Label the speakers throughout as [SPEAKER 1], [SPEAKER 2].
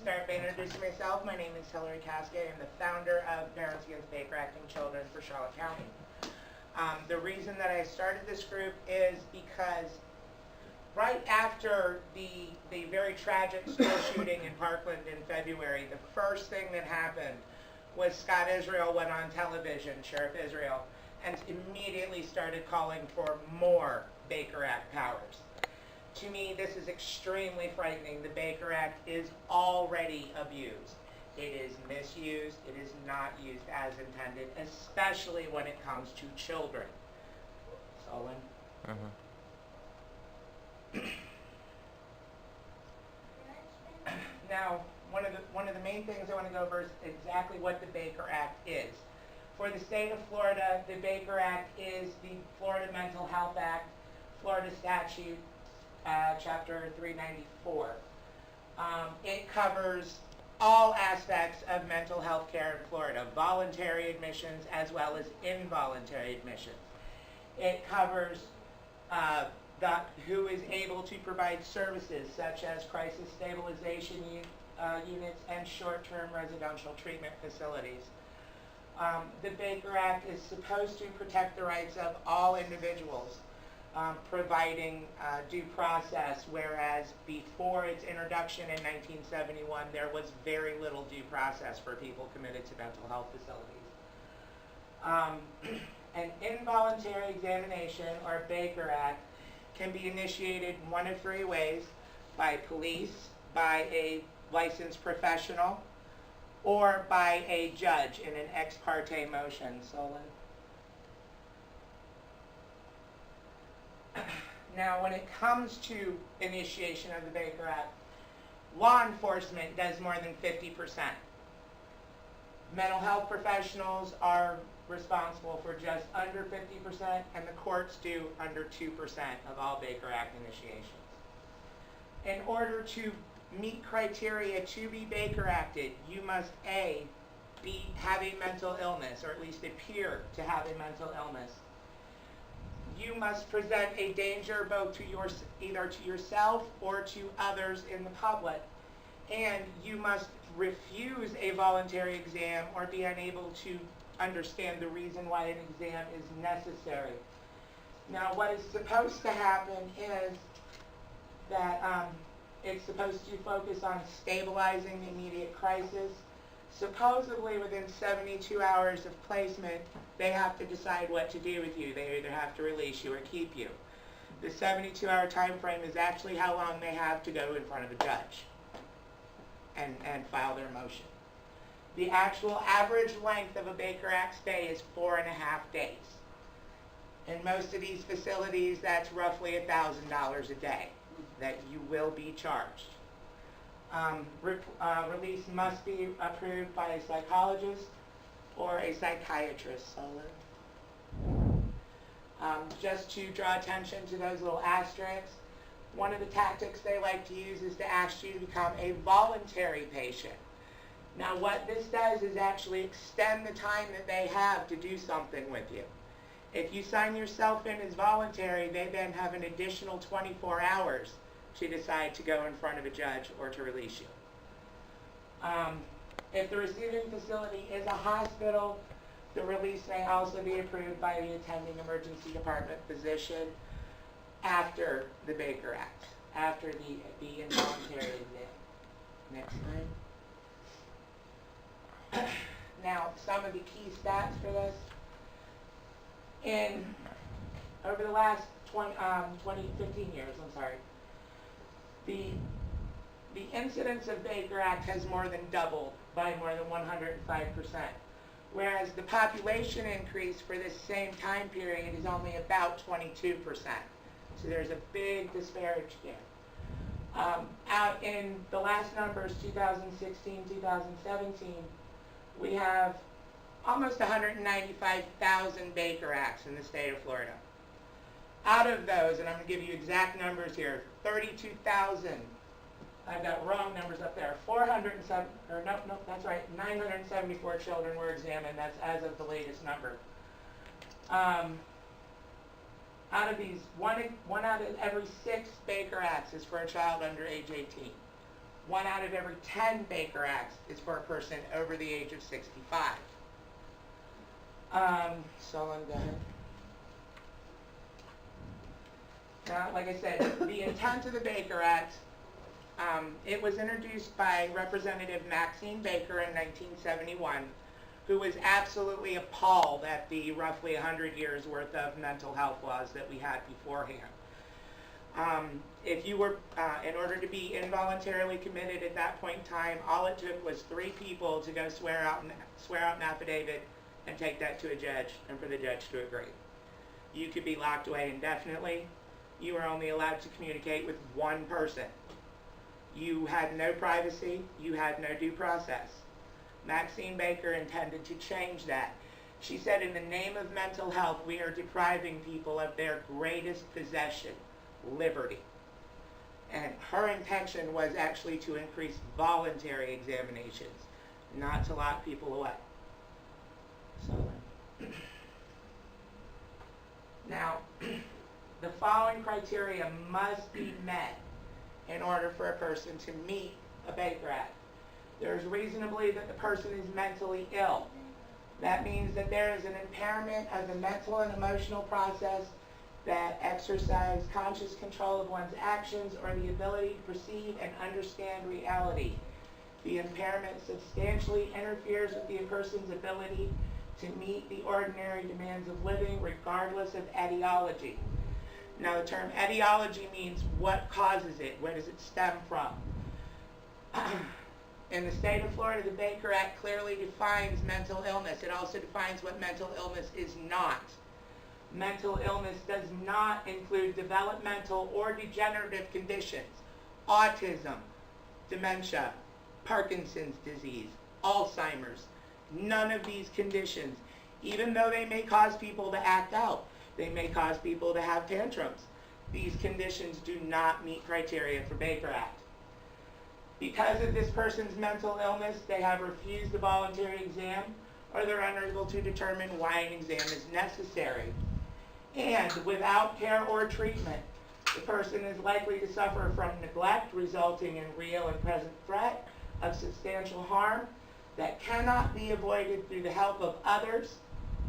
[SPEAKER 1] start by introducing myself. My name is Hillary Cascade. I'm the founder of Parents Against Baker Acting Children for Charlotte County. The reason that I started this group is because right after the very tragic school shooting in Parkland in February, the first thing that happened was Scott Israel went on television, Sheriff Israel, and immediately started calling for more Baker Act powers. To me, this is extremely frightening. The Baker Act is already abused. It is misused. It is not used as intended, especially when it comes to children. Solon? Now, one of the main things I want to go over is exactly what the Baker Act is. For the state of Florida, the Baker Act is the Florida Mental Health Act, Florida Statute, Chapter 394. It covers all aspects of mental health care in Florida, voluntary admissions as well as involuntary admissions. It covers who is able to provide services such as crisis stabilization units and short-term residential treatment facilities. The Baker Act is supposed to protect the rights of all individuals, providing due process, whereas before its introduction in 1971, there was very little due process for people committed to mental health facilities. An involuntary examination, or Baker Act, can be initiated in one of three ways: by police, by a licensed professional, or by a judge in an ex parte motion. Solon? Now, when it comes to initiation of the Baker Act, law enforcement does more than 50%. Mental health professionals are responsible for just under 50%, and the courts do under 2% of all Baker Act initiations. In order to meet criteria to be Baker Acted, you must A, have a mental illness, or at least appear to have a mental illness. You must present a danger both to either to yourself or to others in the public, and you must refuse a voluntary exam or be unable to understand the reason why an exam is necessary. Now, what is supposed to happen is that it's supposed to focus on stabilizing the immediate crisis. Supposedly within 72 hours of placement, they have to decide what to do with you. They either have to release you or keep you. The 72-hour time frame is actually how long they have to go in front of a judge and file their motion. The actual average length of a Baker Act stay is 4.5 days. In most of these facilities, that's roughly $1,000 a day that you will be charged. Release must be approved by a psychologist or a psychiatrist. Just to draw attention to those little asterisks, one of the tactics they like to use is to ask you to become a voluntary patient. Now, what this does is actually extend the time that they have to do something with you. If you sign yourself in as voluntary, they then have an additional 24 hours to decide to go in front of a judge or to release you. If the receiving facility is a hospital, the release may also be approved by the attending emergency department physician after the Baker Act, after the involuntary exam. Next slide. Now, some of the key stats for this. Over the last 15 years, the incidence of Baker Act has more than doubled by more than 105%, whereas the population increase for this same time period is only about 22%. So there's a big disparity there. Out in the last numbers, 2016, 2017, we have almost 195,000 Baker Acts in the state of Florida. Out of those, and I'm going to give you exact numbers here, 32,000, I've got wrong numbers up there, 974 children were examined. That's as of the latest number. Out of these, one out of every 6 Baker Acts is for a child under age 18. 1 out of every 10 Baker Acts is for a person over the age of 65. Solon, go ahead. Now, like I said, the intent of the Baker Act, it was introduced by Representative Maxine Baker in 1971, who was absolutely appalled at the roughly 100 years worth of mental health laws that we had beforehand. If you were, in order to be involuntarily committed at that point in time, all it took was 3 people to go swear out an affidavit and take that to a judge, and for the judge to agree. You could be locked away indefinitely. You were only allowed to communicate with 1 person. You had no privacy. You had no due process. Maxine Baker intended to change that. She said, in the name of mental health, we are depriving people of their greatest possession, liberty. And her intention was actually to increase voluntary examinations, not to lock people away. So, now, the following criteria must be met in order for a person to meet a Baker Act. There's reason to believe that the person is mentally ill. That means that there is an impairment of the mental and emotional process that exercise conscious control of one's actions or the ability to perceive and understand reality. The impairment substantially interferes with the person's ability to meet the ordinary demands of living regardless of etiology. Now, the term etiology means what causes it, where does it stem from? In the state of Florida, the Baker Act clearly defines mental illness. It also defines what mental illness is not. Mental illness does not include developmental or degenerative conditions, autism, dementia, Parkinson's disease, Alzheimer's. None of these conditions, even though they may cause people to act out, they may cause people to have tantrums. These conditions do not meet criteria for Baker Act. Because of this person's mental illness, they have refused a voluntary exam, or they're unable to determine why an exam is necessary. And without care or treatment, the person is likely to suffer from neglect, resulting in real and present threat of substantial harm that cannot be avoided through the help of others,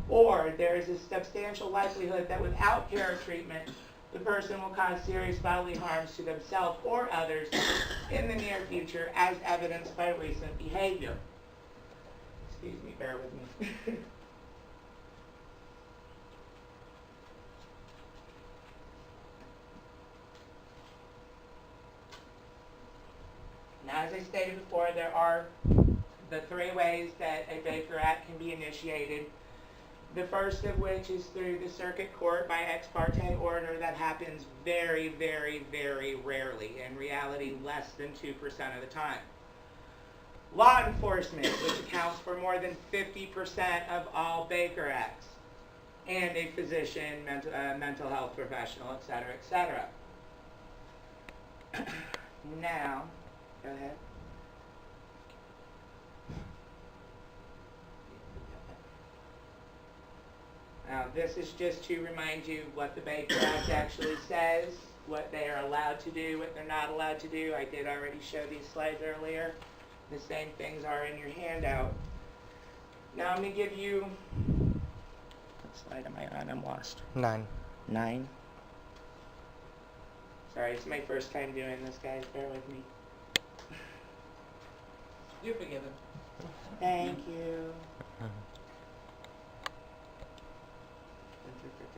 [SPEAKER 1] or there is a substantial likelihood that without care or treatment, the person will cause serious bodily harms to themselves or others in the near future, as evidenced by recent behavior. Excuse me, bear with me. Now, as I stated before, there are the 3 ways that a Baker Act can be initiated. The first of which is through the circuit court by ex parte order. That happens very, very, very rarely. In reality, less than 2% of the time. Law enforcement, which accounts for more than 50% of all Baker Acts, and a physician, mental health professional, etc., etc. Now, go ahead. Now, this is just to remind you what the Baker Act actually says, what they are allowed to do, what they're not allowed to do. I did already show these slides earlier. The same things are in your handout. Now, I'm going to give you... What slide am I on? I'm lost.
[SPEAKER 2] 9.
[SPEAKER 1] 9? Sorry, it's my first time doing this, guys. Bear with me.
[SPEAKER 3] You're forgiven.
[SPEAKER 1] Thank you.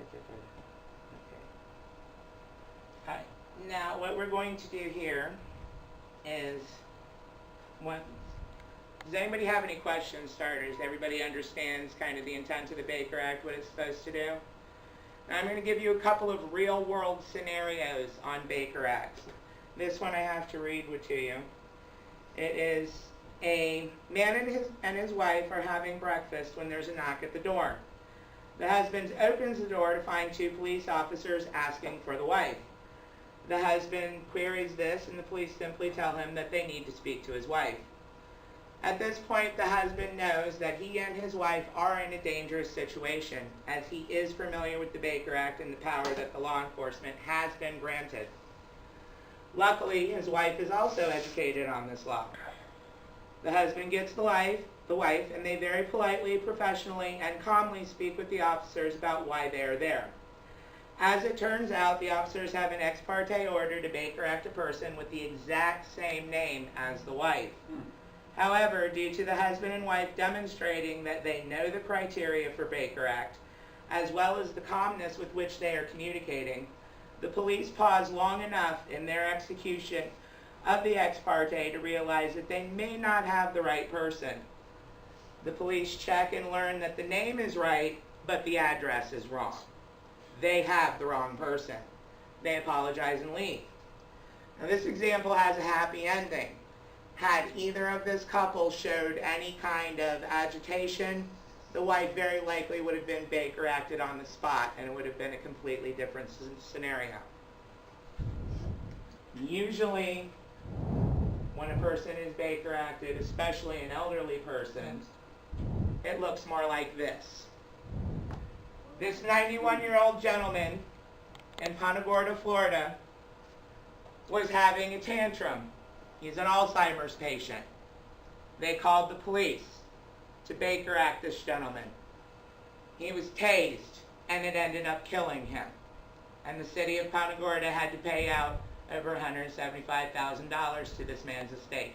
[SPEAKER 1] Okay. Hi. Now, what we're going to do here is, does anybody have any questions, starters? Everybody understands kind of the intent of the Baker Act, what it's supposed to do? Now, I'm going to give you a couple of real-world scenarios on Baker Acts. This one I have to read to you. It is a man and his wife are having breakfast when there's a knock at the door. The husband opens the door to find 2 police officers asking for the wife. The husband queries this, and the police simply tell him that they need to speak to his wife. At this point, the husband knows that he and his wife are in a dangerous situation, as he is familiar with the Baker Act and the power that the law enforcement has been granted. Luckily, his wife is also educated on this law. The husband gets the wife, and they very politely, professionally, and calmly speak with the officers about why they are there. As it turns out, the officers have an ex parte order to Baker Act a person with the exact same name as the wife. However, due to the husband and wife demonstrating that they know the criteria for Baker Act, as well as the calmness with which they are communicating, the police pause long enough in their execution of the ex parte to realize that they may not have the right person. The police check and learn that the name is right, but the address is wrong. They have the wrong person. They apologize and leave. Now, this example has a happy ending. Had either of this couple showed any kind of agitation, the wife very likely would have been Baker Acted on the spot, and it would have been a completely different scenario. Usually, when a person is Baker Acted, especially an elderly person, it looks more like this. This 91-year-old gentleman in Punta Gorda, Florida, was having a tantrum. He's an Alzheimer's patient. They called the police to Baker Act this gentleman. He was tased, and it ended up killing him. And the city of Punta Gorda had to pay out over $175,000 to this man's estate.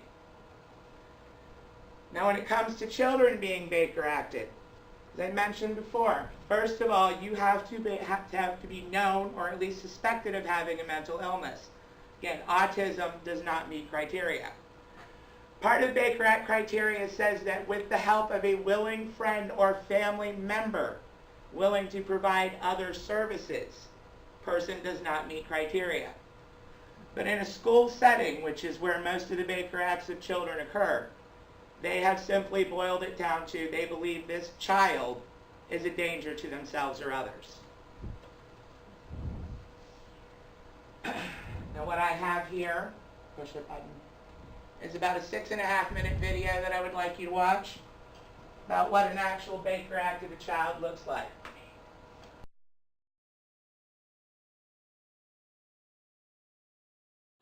[SPEAKER 1] Now, when it comes to children being Baker Acted, as I mentioned before, first of all, you have to be known or at least suspected of having a mental illness. Again, autism does not meet criteria. Part of Baker Act criteria says that with the help of a willing friend or family member willing to provide other services, person does not meet criteria. But in a school setting, which is where most of the Baker Acts of children occur, they have simply boiled it down to they believe this child is a danger to themselves or others. Now, what I have here, push the button, is about a 6.5-minute video that I would like you to watch about what an actual Baker Acted child looks like.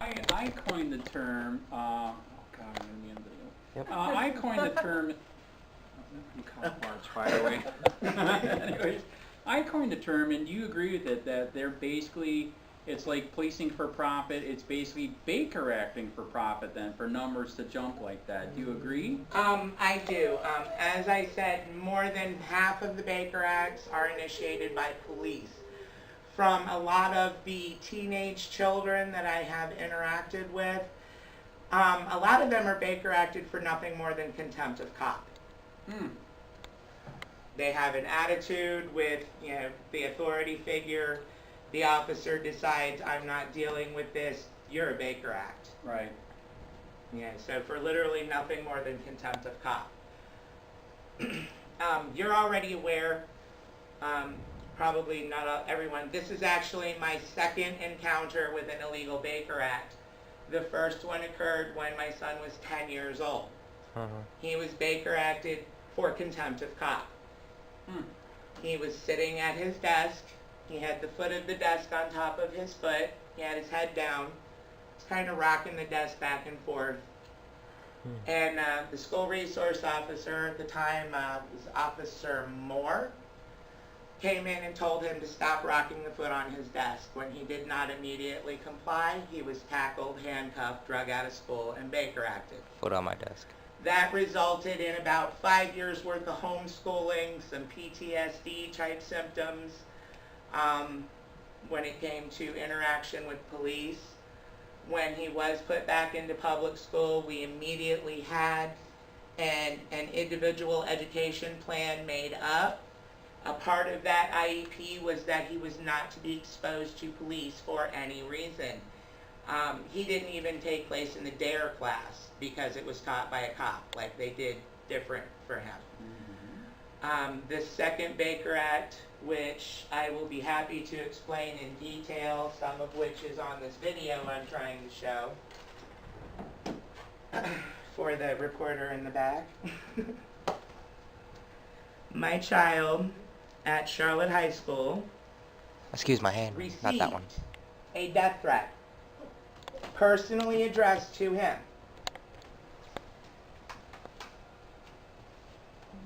[SPEAKER 2] I coined the term, oh God, I'm going to be in video. Yep. I coined the term, parts, by the way. Anyways, I coined the term, and do you agree with it, that they're basically, it's like policing for profit, it's basically Baker Acting for profit then, for numbers to jump like that. Do you agree?
[SPEAKER 1] I do. As I said, more than half of the Baker Acts are initiated by police. From a lot of the teenage children that I have interacted with, a lot of them are Baker Acted for nothing more than contempt of cop. They have an attitude with, the authority figure. The officer decides, I'm not dealing with this, you're a Baker Act.
[SPEAKER 2] Right.
[SPEAKER 1] Yeah, so for literally nothing more than contempt of cop. You're already aware, probably not everyone, this is actually my second encounter with an illegal Baker Act. The first one occurred when my son was 10 years old. He was Baker Acted for contempt of cop. He was sitting at his desk. He had the foot of the desk on top of his foot. He had his head down. He's kind of rocking the desk back and forth. And the school resource officer at the time, was Officer Moore, came in and told him to stop rocking the foot on his desk. When he did not immediately comply, he was tackled, handcuffed, drug out of school, and Baker Acted.
[SPEAKER 3] Foot on my desk.
[SPEAKER 1] That resulted in about 5 years worth of homeschooling, some PTSD type symptoms. When it came to interaction with police, when he was put back into public school, we immediately had an individual education plan made up. A part of that IEP was that he was not to be exposed to police for any reason. He didn't even take place in the DARE class because it was taught by a cop, like they did different for him. The second Baker Act, which I will be happy to explain in detail, some of which is on this video I'm trying to show for the reporter in the back. My child at Charlotte High School
[SPEAKER 3] Excuse my hand, not that one.
[SPEAKER 1] a death threat personally addressed to him.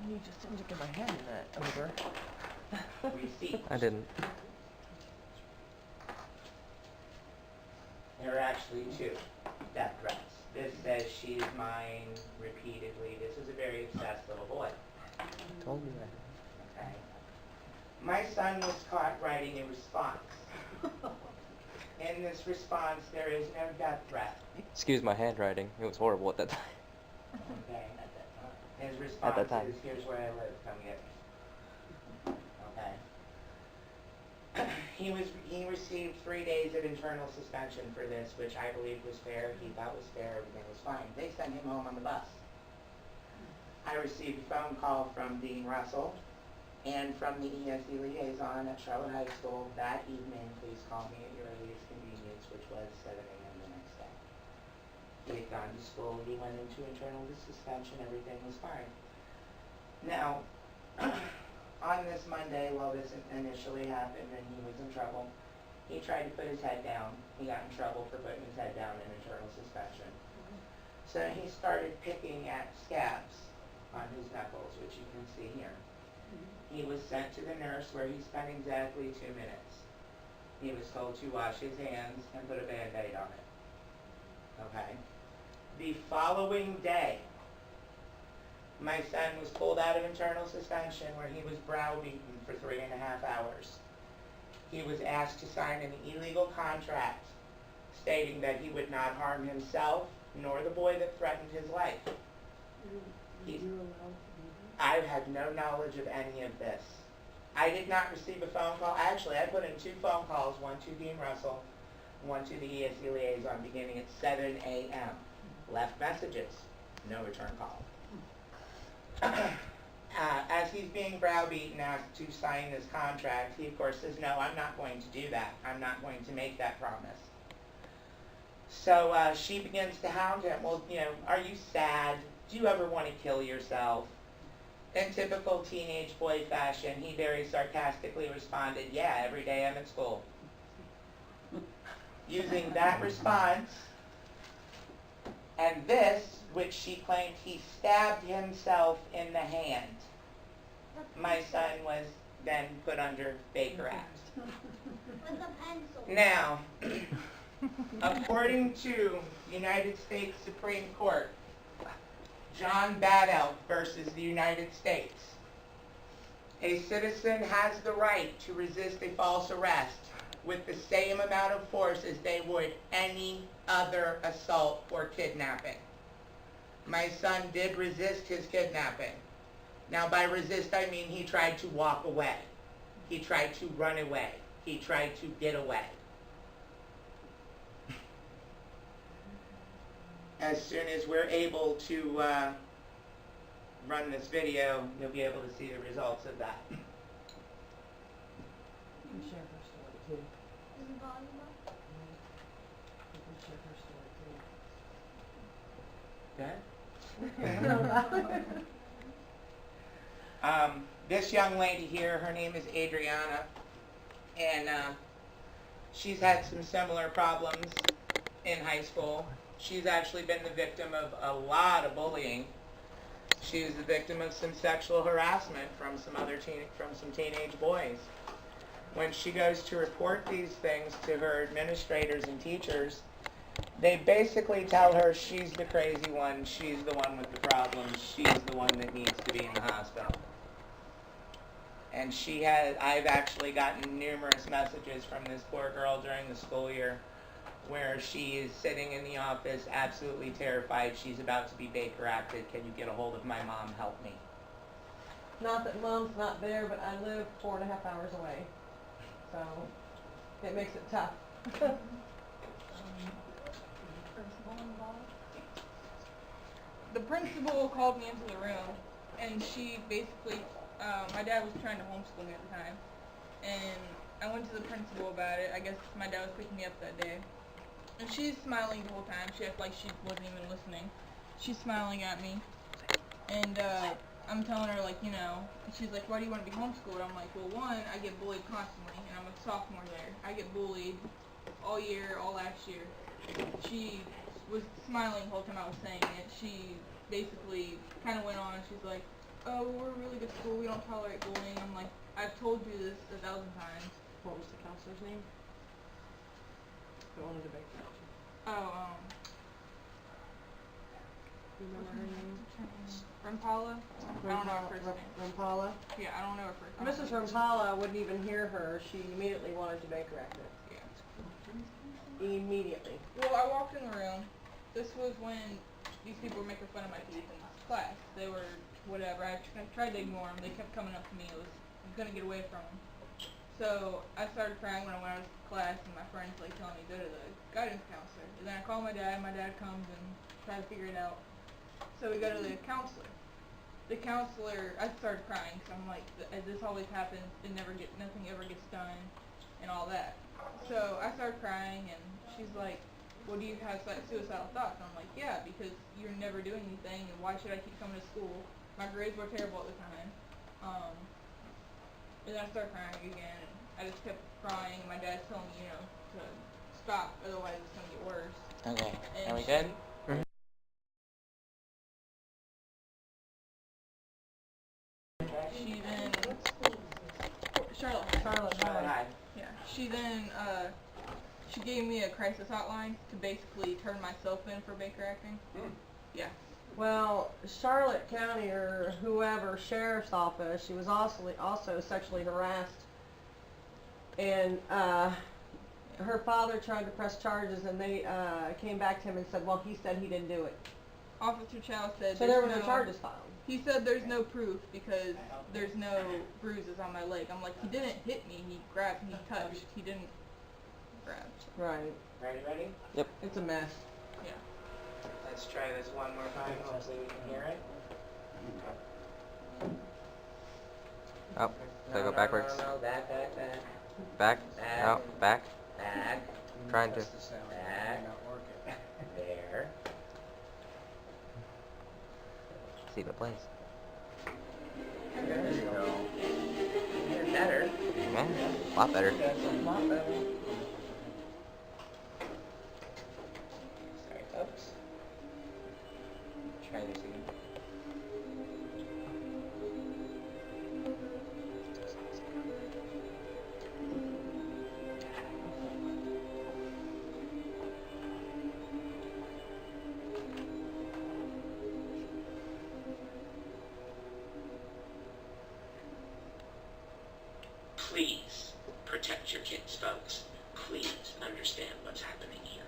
[SPEAKER 3] You just didn't get my hand in that over.
[SPEAKER 1] Receipt.
[SPEAKER 4] I didn't.
[SPEAKER 1] There are actually two death threats. This says she's mine repeatedly. This is a very obsessed little boy.
[SPEAKER 4] Told me that.
[SPEAKER 1] Okay. My son was caught writing a response. In this response, there is no death threat.
[SPEAKER 4] Excuse my handwriting. It was horrible at that time.
[SPEAKER 1] Okay. His response
[SPEAKER 4] that time.
[SPEAKER 1] is, here's where I live, come get me. Okay. He received 3 days of internal suspension for this, which I believe was fair. He thought was fair, everything was fine. They sent him home on the bus. I received a phone call from Dean Russell and from the ESE liaison at Charlotte High School that evening, please call me at your earliest convenience, which was 7 a.m. the next day. He had gone to school, he went into internal suspension, everything was fine. Now, on this Monday, while this initially happened and he was in trouble, he tried to put his head down. He got in trouble for putting his head down in internal suspension. So he started picking at scabs on his knuckles, which you can see here. He was sent to the nurse where he spent exactly 2 minutes. He was told to wash his hands and put a Band-Aid on it. Okay. The following day, my son was pulled out of internal suspension where he was browbeaten for 3.5 hours. He was asked to sign an illegal contract stating that he would not harm himself nor the boy that threatened his life. I had no knowledge of any of this. I did not receive a phone call. Actually, I put in 2 phone calls, one to Dean Russell, one to the ESE liaison beginning at 7 a.m. Left messages, no return call. As he's being browbeaten, asked to sign this contract, he of course says, no, I'm not going to do that. I'm not going to make that promise. So she begins to hound him. Well, are you sad? Do you ever want to kill yourself? In typical teenage boy fashion, he very sarcastically responded, yeah, every day I'm at school. Using that response, and this, which she claimed he stabbed himself in the hand, my son was then put under Baker Act.
[SPEAKER 5] With a pencil.
[SPEAKER 1] Now, according to United States Supreme Court, John Badel versus the United States, a citizen has the right to resist a false arrest with the same amount of force as they would any other assault or kidnapping. My son did resist his kidnapping. Now by resist I mean he tried to walk away. He tried to run away. He tried to get away. As soon as we're able to run this video, you'll be able to see the results of that.
[SPEAKER 3] You can share her story too.
[SPEAKER 5] Isn't volleyball?
[SPEAKER 3] You can share her story too.
[SPEAKER 1] Okay. This young lady here, her name is Adriana, and she's had some similar problems in high school. She's actually been the victim of a lot of bullying. She was the victim of some sexual harassment from some teenage boys. When she goes to report these things to her administrators and teachers, they basically tell her she's the crazy one, she's the one with the problems, she's the one that needs to be in the hospital. And I've actually gotten numerous messages from this poor girl during the school year where she is sitting in the office absolutely terrified. She's about to be Baker Acted. Can you get a hold of my mom? Help me.
[SPEAKER 3] Not that mom's not there, but I live 4.5 hours away. So it makes it tough.
[SPEAKER 6] The principal called me into the room, and she basically, my dad was trying to homeschool me at the time, and I went to the principal about it. I guess my dad was picking me up that day, and she's smiling the whole time. She acted like she wasn't even listening. She's smiling at me, and I'm telling her, like, she's like, why do you want to be homeschooled? I'm like, well, one, I get bullied constantly, and I'm a sophomore there. I get bullied all year, all last year. she was smiling the whole time I was saying it. She basically kind of went on and she's like, oh, we're a really good school, we don't tolerate bullying. I'm like, I've told you this 1,000 times.
[SPEAKER 3] What was the counselor's name? That wanted to bake that.
[SPEAKER 6] Oh,
[SPEAKER 3] Remember her name?
[SPEAKER 6] Rampala? I don't know her first name.
[SPEAKER 3] Rampala.
[SPEAKER 6] Yeah, I don't know her first name.
[SPEAKER 3] Mrs. Rampala wouldn't even hear her. She immediately wanted to Baker Act it.
[SPEAKER 6] Yeah.
[SPEAKER 3] Immediately.
[SPEAKER 6] Well, I walked in the room. This was when these people were making fun of my teeth in class. They were whatever. I tried to ignore them. They kept coming up to me. I was gonna get away from them. So I started crying when I went out of class, and my friends like telling me go to the guidance counselor. And then I call my dad. My dad comes and tries to figure it out. So we go to the counselor. The counselor, I started crying because I'm like, this always happens. Nothing ever gets done, and all that. So I started crying, and she's like, well, do you have suicidal thoughts? And I'm like, yeah, because you're never doing anything, and why should I keep coming to school? My grades were terrible at the time. And then I started crying again, and I just kept crying. My dad's telling me, to stop, otherwise it's going to get worse.
[SPEAKER 4] Okay.
[SPEAKER 6] And
[SPEAKER 4] Are we good?
[SPEAKER 6] She then, Charlotte.
[SPEAKER 1] Hi.
[SPEAKER 6] Yeah. She then, she gave me a crisis hotline to basically turn myself in for Baker acting. Yeah.
[SPEAKER 3] Well, Charlotte County or whoever, sheriff's office, she was also sexually harassed. And her father tried to press charges, and they came back to him and said, well, he said he didn't do it.
[SPEAKER 6] Officer Chow said
[SPEAKER 3] So there were no charges filed.
[SPEAKER 6] He said there's no proof because there's no bruises on my leg. I'm like, he didn't hit me. He grabbed, he touched. He didn't grab.
[SPEAKER 3] Right.
[SPEAKER 1] Ready?
[SPEAKER 3] It's a mess.
[SPEAKER 6] Yeah.
[SPEAKER 1] Let's try this one more time. Hopefully we can hear it.
[SPEAKER 4] Oh, did I go backwards?
[SPEAKER 1] No, back.
[SPEAKER 4] Back?
[SPEAKER 1] Back.
[SPEAKER 4] Oh, back?
[SPEAKER 1] Back.
[SPEAKER 4] Trying to.
[SPEAKER 1] Back. There.
[SPEAKER 4] See if it plays.
[SPEAKER 1] There you go. You're better.
[SPEAKER 4] Man, a lot better.
[SPEAKER 1] That's a lot better. Sorry, folks. Try this again.
[SPEAKER 7] Please protect your kids, folks. Please understand what's happening here.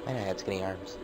[SPEAKER 4] Man, I had skinny arms.